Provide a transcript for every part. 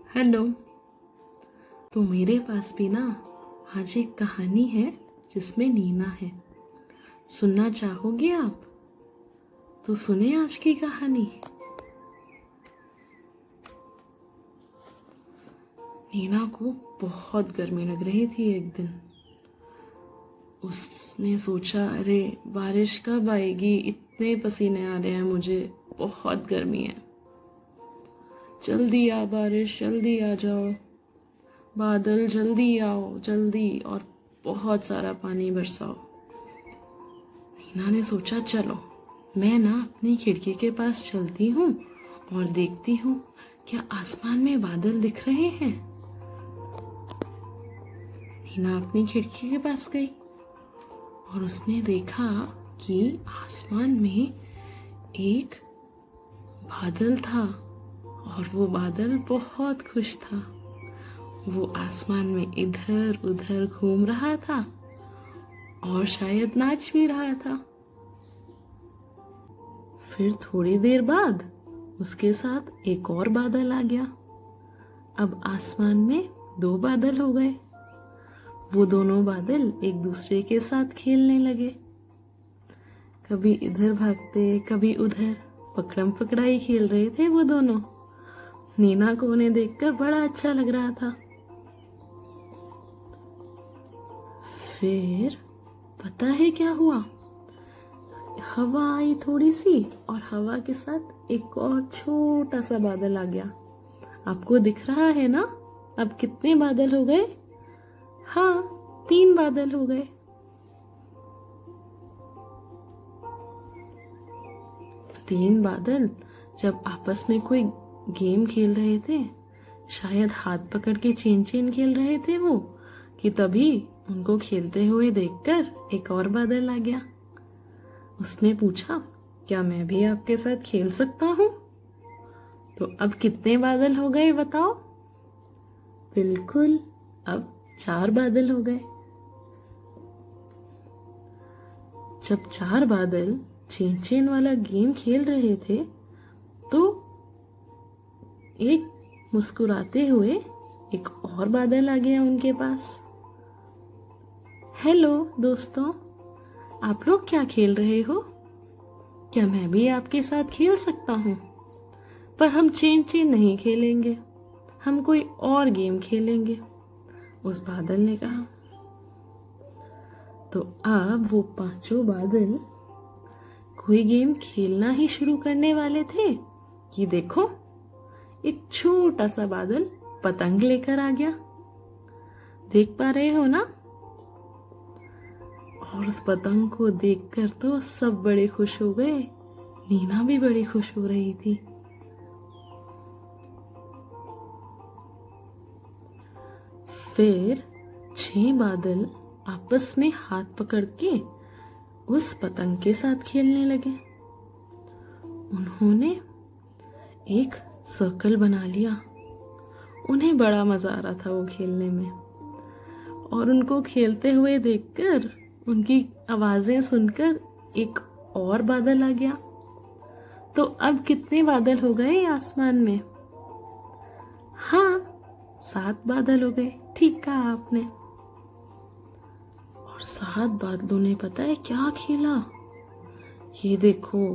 Hello. तो मेरे पास भी ना आज एक कहानी है जिसमें नीना है। सुनना चाहोगे आप? तो सुने आज की कहानी। नीना को बहुत गर्मी लग रही थी एक दिन। उसने सोचा, अरे बारिश कब आएगी, इतने पसीने आ रहे हैं मुझे, बहुत गर्मी है। जल्दी आ बारिश, जल्दी आ जाओ, बादल जल्दी आओ जल्दी, और बहुत सारा पानी बरसाओ। नीना ने सोचा, चलो मैं ना अपनी खिड़की के पास चलती हूँ और देखती हूँ क्या आसमान में बादल दिख रहे हैं। नीना अपनी खिड़की के पास गई और उसने देखा कि आसमान में एक बादल था और वो बादल बहुत खुश था। वो आसमान में इधर उधर घूम रहा था और शायद नाच भी रहा था। फिर थोड़ी देर बाद उसके साथ एक और बादल आ गया। अब आसमान में दो बादल हो गए। वो दोनों बादल एक दूसरे के साथ खेलने लगे। कभी इधर भागते कभी उधर, पकड़म पकड़ाई खेल रहे थे वो दोनों। नीना को उन्हें देखकर बड़ा अच्छा लग रहा था। फिर पता है क्या हुआ? हवा आई थोड़ी सी और हवा के साथ एक और छोटा सा बादल आ गया। आपको दिख रहा है ना अब कितने बादल हो गए? हाँ, 3 बादल हो गए। तीन बादल जब आपस में कोई गेम खेल रहे थे, शायद हाथ पकड़ के चेन चेन खेल रहे थे वो, कि तभी उनको खेलते हुए देखकर एक और बादल आ गया। उसने पूछा, क्या मैं भी आपके साथ खेल सकता हूँ? तो अब कितने बादल हो गए बताओ? बिल्कुल, अब 4 बादल हो गए। जब 4 बादल चेन चेन वाला गेम खेल रहे थे तो एक मुस्कुराते हुए एक और बादल आ गया उनके पास। हेलो दोस्तों, आप लोग क्या खेल रहे हो? क्या मैं भी आपके साथ खेल सकता हूँ? पर हम चेन चेन नहीं खेलेंगे, हम कोई और गेम खेलेंगे, उस बादल ने कहा। तो अब वो 5 बादल कोई गेम खेलना ही शुरू करने वाले थे कि देखो, एक छोटा सा बादल पतंग लेकर आ गया। देख पा रहे हो ना? और उस पतंग को देखकर तो सब बड़े खुश हो गए। नीना भी बड़ी खुश हो रही थी। फिर 6 बादल आपस में हाथ पकड़ के उस पतंग के साथ खेलने लगे। उन्होंने एक सर्कल बना लिया। उन्हें बड़ा मजा आ रहा था वो खेलने में, और उनको खेलते हुए देखकर, उनकी आवाजें सुनकर एक और बादल आ गया। तो अब कितने बादल हो गए आसमान में? हाँ, 7 बादल हो गए। ठीक कहा आपने। और 7 बादलों ने पता है क्या खेला? ये देखो,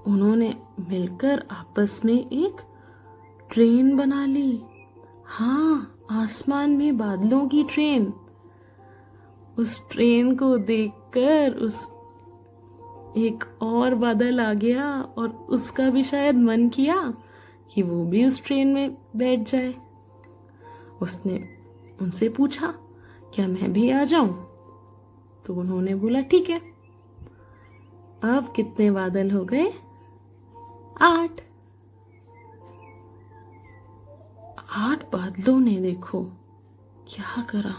उन्होंने मिलकर आपस में एक ट्रेन बना ली। हाँ, आसमान में बादलों की ट्रेन। उस ट्रेन को देखकर उस एक और बादल आ गया और उसका भी शायद मन किया कि वो भी उस ट्रेन में बैठ जाए। उसने उनसे पूछा, क्या मैं भी आ जाऊं? तो उन्होंने बोला, ठीक है। अब कितने बादल हो गए? 8। 8 बादलों ने देखो क्या करा।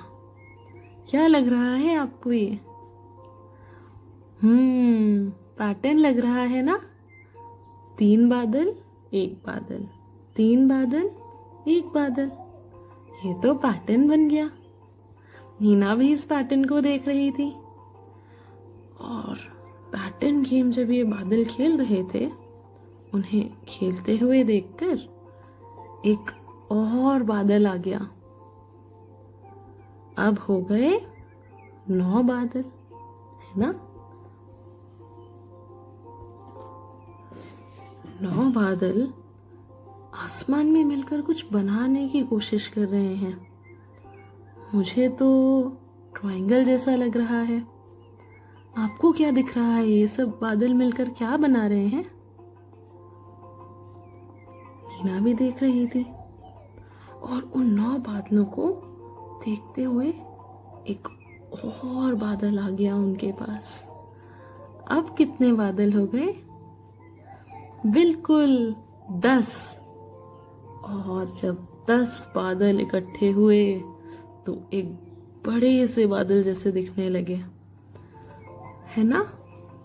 क्या लग रहा है आपको ये? पैटर्न लग रहा है ना? 3 बादल 1 बादल, 3 बादल 1 बादल, ये तो पैटर्न बन गया। नीना भी इस पैटर्न को देख रही थी। और पैटर्न गेम जब ये बादल खेल रहे थे, उन्हें खेलते हुए देखकर एक और बादल आ गया। अब हो गए 9 बादल, है ना। 9 बादल आसमान में मिलकर कुछ बनाने की कोशिश कर रहे हैं। मुझे तो ट्रायंगल जैसा लग रहा है। आपको क्या दिख रहा है? ये सब बादल मिलकर क्या बना रहे हैं? नीना भी देख रही थी और उन 9 बादलों को देखते हुए एक और बादल आ गया उनके पास। अब कितने बादल हो गए? बिल्कुल 10। और जब 10 बादल इकट्ठे हुए तो एक बड़े से बादल जैसे दिखने लगे, है ना।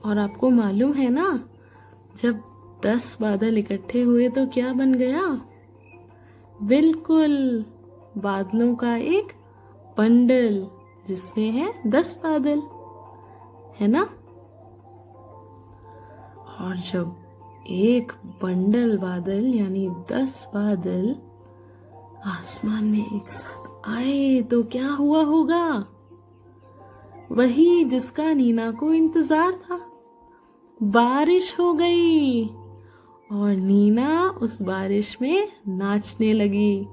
और आपको मालूम है ना, जब 10 बादल इकट्ठे हुए तो क्या बन गया? बिल्कुल बादलों का एक बंडल जिसमें है 10 बादल, है ना। और जब एक बंडल बादल यानी 10 बादल आसमान में एक साथ आए तो क्या हुआ होगा? वही जिसका नीना को इंतजार था, बारिश हो गई। और नीना उस बारिश में नाचने लगी।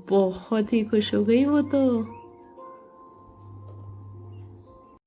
बहुत ही खुश हो गई वो तो।